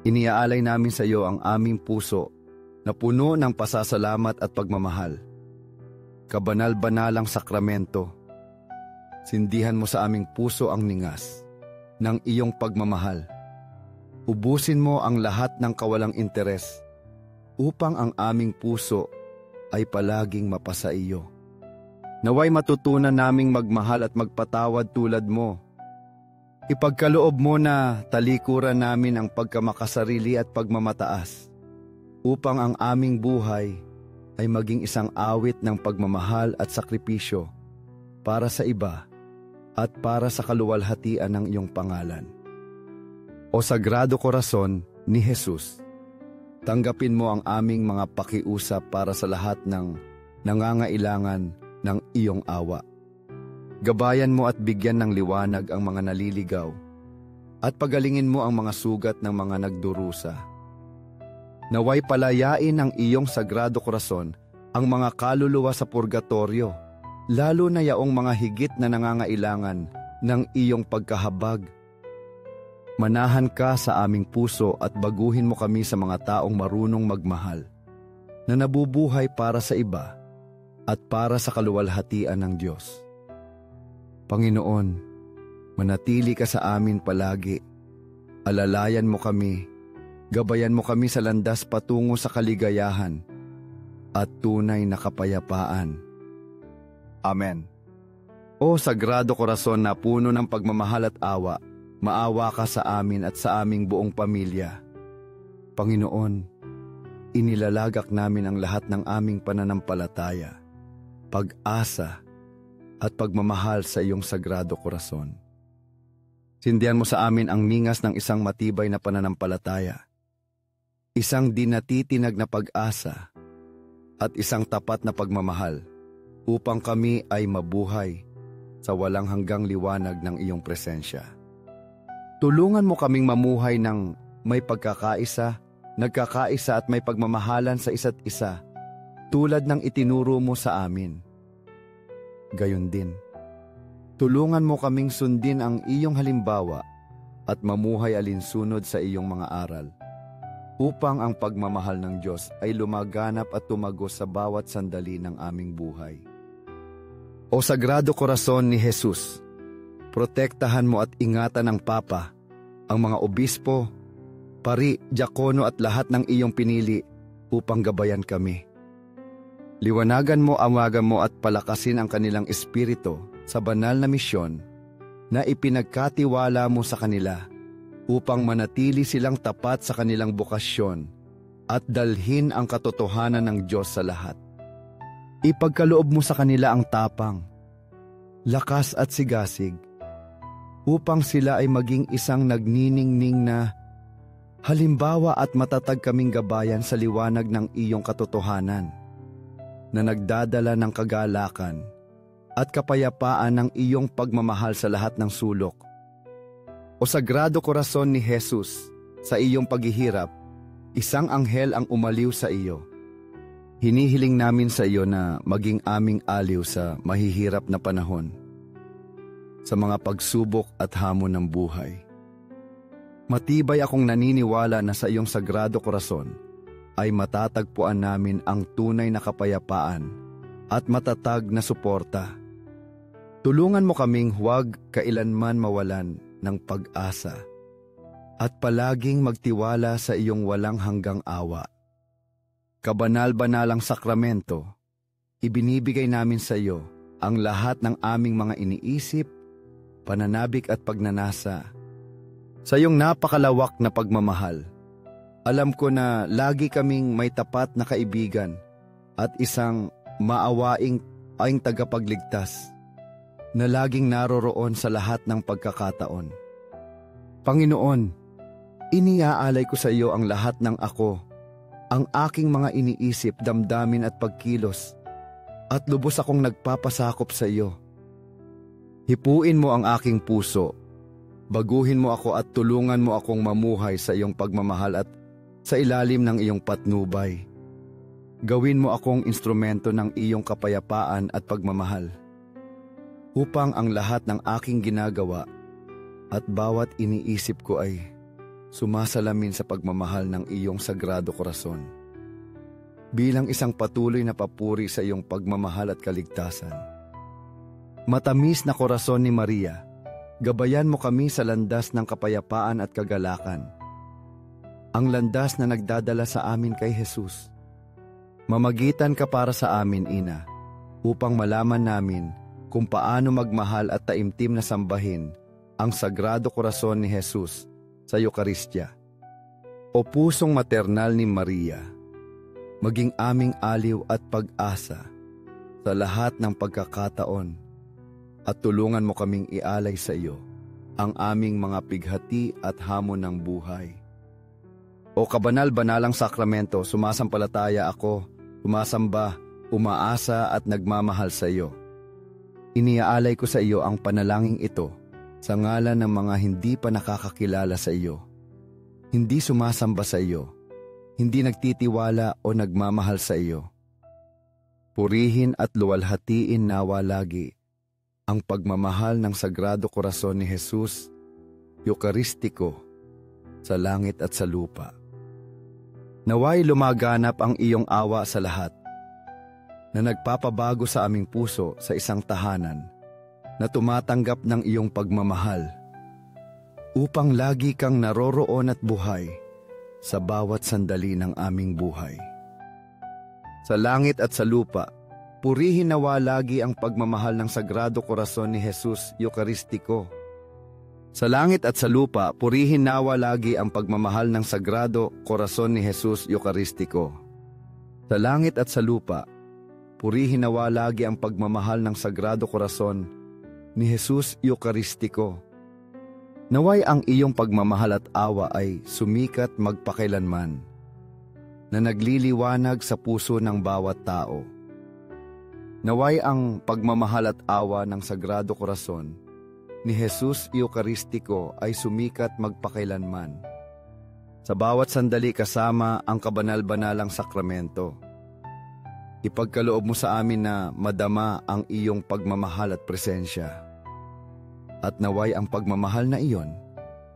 Iniaalay namin sa iyo ang aming puso na puno ng pasasalamat at pagmamahal. Kabanal-banalang sakramento, sindihan mo sa aming puso ang ningas ng iyong pagmamahal. Ubusin mo ang lahat ng kawalang interes upang ang aming puso ay palaging mapasa iyo. Naway matutunan naming magmahal at magpatawad tulad mo. Ipagkaloob mo na talikuran namin ang pagkamakasarili at pagmamataas upang ang aming buhay ay maging isang awit ng pagmamahal at sakripisyo para sa iba at para sa kaluwalhatian ng iyong pangalan. O Sagrado Corazon ni Jesus, tanggapin mo ang aming mga pakiusap para sa lahat ng nangangailangan ng iyong awa. Gabayan mo at bigyan ng liwanag ang mga naliligaw at pagalingin mo ang mga sugat ng mga nagdurusa. Naway palayain ng iyong Sagrado Corazon ang mga kaluluwa sa purgatorio, lalo na yaong mga higit na nangangailangan ng iyong pagkahabag. Manahan ka sa aming puso at baguhin mo kami sa mga taong marunong magmahal, na nabubuhay para sa iba at para sa kaluwalhatian ng Diyos. Panginoon, manatili ka sa amin palagi. Alalayan mo kami, gabayan mo kami sa landas patungo sa kaligayahan at tunay na kapayapaan. Amen. O Sagrado Corazon na puno ng pagmamahal at awa, maawa ka sa amin at sa aming buong pamilya. Panginoon, inilalagak namin ang lahat ng aming pananampalataya, pag-asa at pagmamahal sa iyong Sagrado Corazon. Sindihan mo sa amin ang ningas ng isang matibay na pananampalataya, isang di natitinag na pag-asa at isang tapat na pagmamahal upang kami ay mabuhay sa walang hanggang liwanag ng iyong presensya. Tulungan mo kaming mamuhay ng may pagkakaisa, nagkakaisa at may pagmamahalan sa isa't isa, tulad ng itinuro mo sa amin. Gayon din, tulungan mo kaming sundin ang iyong halimbawa at mamuhay alinsunod sa iyong mga aral, upang ang pagmamahal ng Diyos ay lumaganap at tumagos sa bawat sandali ng aming buhay. O Sagrado Corazon ni Jesus, protektahan mo at ingatan ng Papa, ang mga obispo, pari, diakono at lahat ng iyong pinili upang gabayan kami. Liwanagan mo, amagan mo at palakasin ang kanilang espiritu sa banal na misyon na ipinagkatiwala mo sa kanila upang manatili silang tapat sa kanilang bukasyon at dalhin ang katotohanan ng Diyos sa lahat. Ipagkaloob mo sa kanila ang tapang, lakas at sigasig upang sila ay maging isang nagniningning na halimbawa at matatag kaming gabayan sa liwanag ng iyong katotohanan, na nagdadala ng kagalakan at kapayapaan ng iyong pagmamahal sa lahat ng sulok. O Sagrado Corazon ni Jesus, sa iyong paghihirap, isang anghel ang umaliw sa iyo. Hinihiling namin sa iyo na maging aming aliw sa mahihirap na panahon, sa mga pagsubok at hamon ng buhay. Matibay akong naniniwala na sa iyong Sagrado Corazon ay matatagpuan namin ang tunay na kapayapaan at matatag na suporta. Tulungan mo kaming huwag kailanman mawalan ng pag-asa at palaging magtiwala sa iyong walang hanggang awa. Kabanal-banalang sakramento, ibinibigay namin sa iyo ang lahat ng aming mga iniisip, pananabik at pagnanasa. Sa iyong napakalawak na pagmamahal, alam ko na lagi kaming may tapat na kaibigan at isang maawaing tagapagligtas na laging naroroon sa lahat ng pagkakataon. Panginoon, iniaalay ko sa iyo ang lahat ng ako, ang aking mga iniisip, damdamin at pagkilos, at lubos akong nagpapasakop sa iyo. Hipuin mo ang aking puso, baguhin mo ako at tulungan mo akong mamuhay sa iyong pagmamahal at sa ilalim ng iyong patnubay. Gawin mo akong instrumento ng iyong kapayapaan at pagmamahal, upang ang lahat ng aking ginagawa at bawat iniisip ko ay sumasalamin sa pagmamahal ng iyong Sagrado Corazon. Bilang isang patuloy na papuri sa iyong pagmamahal at kaligtasan. Matamis na Korason ni Maria, gabayan mo kami sa landas ng kapayapaan at kagalakan. Ang landas na nagdadala sa amin kay Jesus. Mamagitan ka para sa amin, Ina, upang malaman namin kung paano magmahal at taimtim na sambahin ang Sagrado Corazon ni Jesus sa Eukaristya. O pusong maternal ni Maria, maging aming aliw at pag-asa sa lahat ng pagkakataon at tulungan mo kaming ialay sa iyo ang aming mga pighati at hamon ng buhay. O kabanal-banalang sakramento, sumasampalataya ako, sumasamba, umaasa at nagmamahal sa iyo. Iniaalay ko sa iyo ang panalangin ito sa ngalan ng mga hindi pa nakakakilala sa iyo, hindi sumasamba sa iyo, hindi nagtitiwala o nagmamahal sa iyo. Purihin at luwalhatiin nawa lagi ang pagmamahal ng Sagrado Corazon ni Jesus, Eukaristiko, sa langit at sa lupa. Naway lumaganap ang iyong awa sa lahat, na nagpapabago sa aming puso sa isang tahanan na tumatanggap ng iyong pagmamahal, upang lagi kang naroroon at buhay sa bawat sandali ng aming buhay. Sa langit at sa lupa, purihin nawa lagi ang pagmamahal ng Sagrado Corazon ni Jesus Eukaristiko. Sa langit at sa lupa, purihin nawa lagi ang pagmamahal ng Sagrado Corazon ni Jesus Eukaristiko. Sa langit at sa lupa, purihin nawa lagi ang pagmamahal ng Sagrado Corazon ni Jesus Eukaristiko. Naway ang iyong pagmamahal at awa ay sumikat magpakailanman, na nagliliwanag sa puso ng bawat tao. Naway ang pagmamahal at awa ng Sagrado Corazon ni Jesus Eukaristiko ay sumikat magpakailanman, sa bawat sandali kasama ang kabanal-banalang sakramento. Ipagkaloob mo sa amin na madama ang iyong pagmamahal at presensya. At naway ang pagmamahal na iyon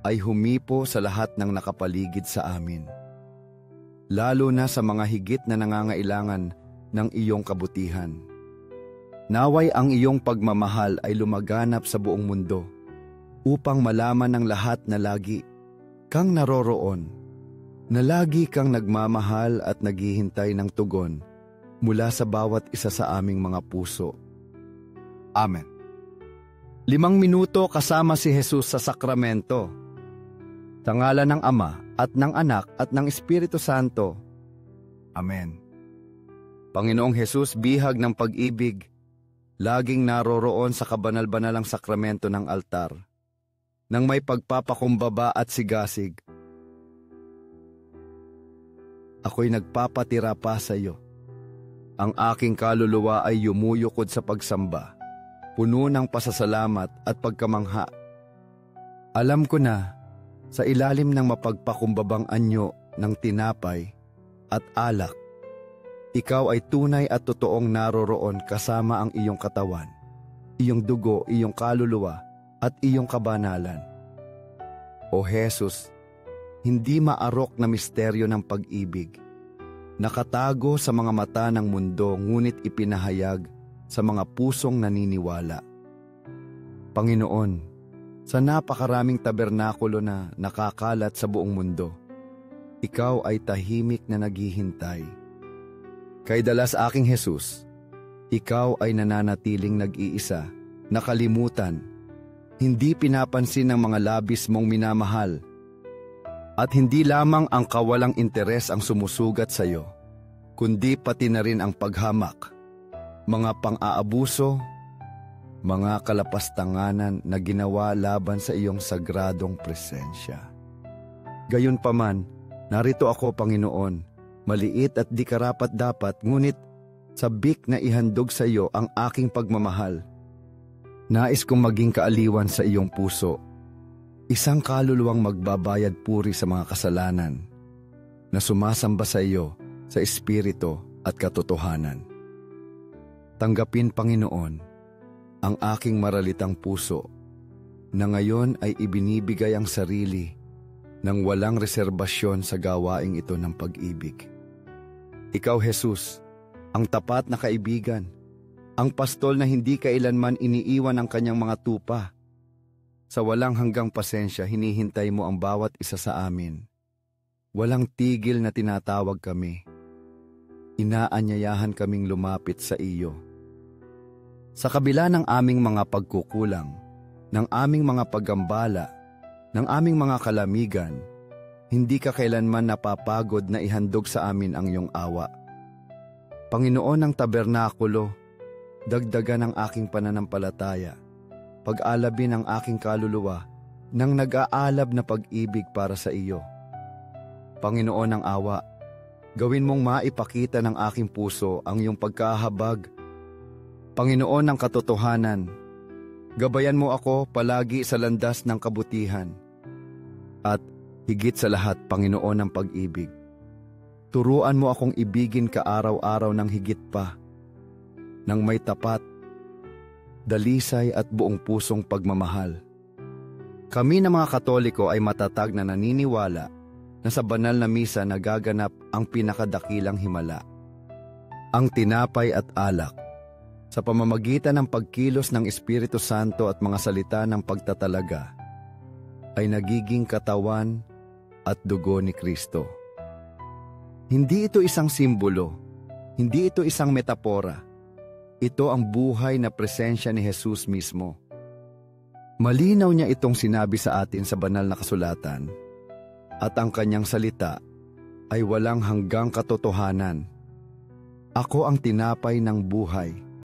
ay humipo sa lahat ng nakapaligid sa amin, lalo na sa mga higit na nangangailangan ng iyong kabutihan. Naway ang iyong pagmamahal ay lumaganap sa buong mundo, upang malaman ng lahat na lagi kang naroroon, na lagi kang nagmamahal at naghihintay ng tugon mula sa bawat isa sa aming mga puso. Amen. 5 minuto kasama si Jesus sa sakramento. Sa ngalan ng Ama at ng Anak at ng Espiritu Santo. Amen. Panginoong Jesus, bihag ng pag-ibig, laging naroroon sa kabanal-banalang sakramento ng altar, nang may pagpapakumbaba at sigasig. Ako'y nagpapatira pa sa iyo. Ang aking kaluluwa ay yumuyukod sa pagsamba, puno ng pasasalamat at pagkamangha. Alam ko na, sa ilalim ng mapagpakumbabang anyo ng tinapay at alak, ikaw ay tunay at totoong naroroon kasama ang iyong katawan, iyong dugo, iyong kaluluwa at iyong kabanalan. O Jesus, hindi maarok na misteryo ng pag-ibig, nakatago sa mga mata ng mundo ngunit ipinahayag sa mga pusong naniniwala. Panginoon, sa napakaraming tabernakulo na nakakalat sa buong mundo, ikaw ay tahimik na naghihintay. Kay dalas aking Jesus, ikaw ay nananatiling nag-iisa, nakalimutan, hindi pinapansin ng mga labis mong minamahal, at hindi lamang ang kawalang interes ang sumusugat sa iyo, kundi pati na rin ang paghamak, mga pang-aabuso, mga kalapastanganan na ginawa laban sa iyong sagradong presensya. Gayunpaman, narito ako, Panginoon, maliit at di karapat-dapat, ngunit sabik na ihandog sa iyo ang aking pagmamahal. Nais kong maging kaaliwan sa iyong puso, isang kaluluwang magbabayad puri sa mga kasalanan, na sumasamba sa iyo sa espiritu at katotohanan. Tanggapin, Panginoon, ang aking maralitang puso, na ngayon ay ibinibigay ang sarili nang walang reserbasyon sa gawaing ito ng pag-ibig. Ikaw, Jesus, ang tapat na kaibigan, ang pastol na hindi kailanman iniiwan ang kanyang mga tupa. Sa walang hanggang pasensya, hinihintay mo ang bawat isa sa amin. Walang tigil na tinatawag kami. Inaanyayahan kaming lumapit sa iyo. Sa kabila ng aming mga pagkukulang, ng aming mga paggambala, ng aming mga kalamigan, hindi ka kailanman napapagod na ihandog sa amin ang iyong awa. Panginoon ng tabernakulo, dagdagan ang aking pananampalataya, pag-alabin ang aking kaluluwa ng nag-aalab na pag-ibig para sa iyo. Panginoon ng awa, gawin mong maipakita ng aking puso ang iyong pagkahabag. Panginoon ng katotohanan, gabayan mo ako palagi sa landas ng kabutihan. At higit sa lahat, Panginoon ng pag-ibig, turuan mo akong ibigin ka araw-araw ng higit pa, ng may tapat, dalisay at buong pusong pagmamahal. Kami na mga Katoliko ay matatag na naniniwala na sa banal na misa nagaganap ang pinakadakilang himala, ang tinapay at alak, sa pamamagitan ng pagkilos ng Espiritu Santo at mga salita ng pagtatalaga, ay nagiging katawan at dugo ni Kristo. Hindi ito isang simbolo, hindi ito isang metapora. Ito ang buhay na presensya ni Jesus mismo. Malinaw niya itong sinabi sa atin sa banal na kasulatan, at ang kanyang salita ay walang hanggang katotohanan. Ako ang tinapay ng buhay.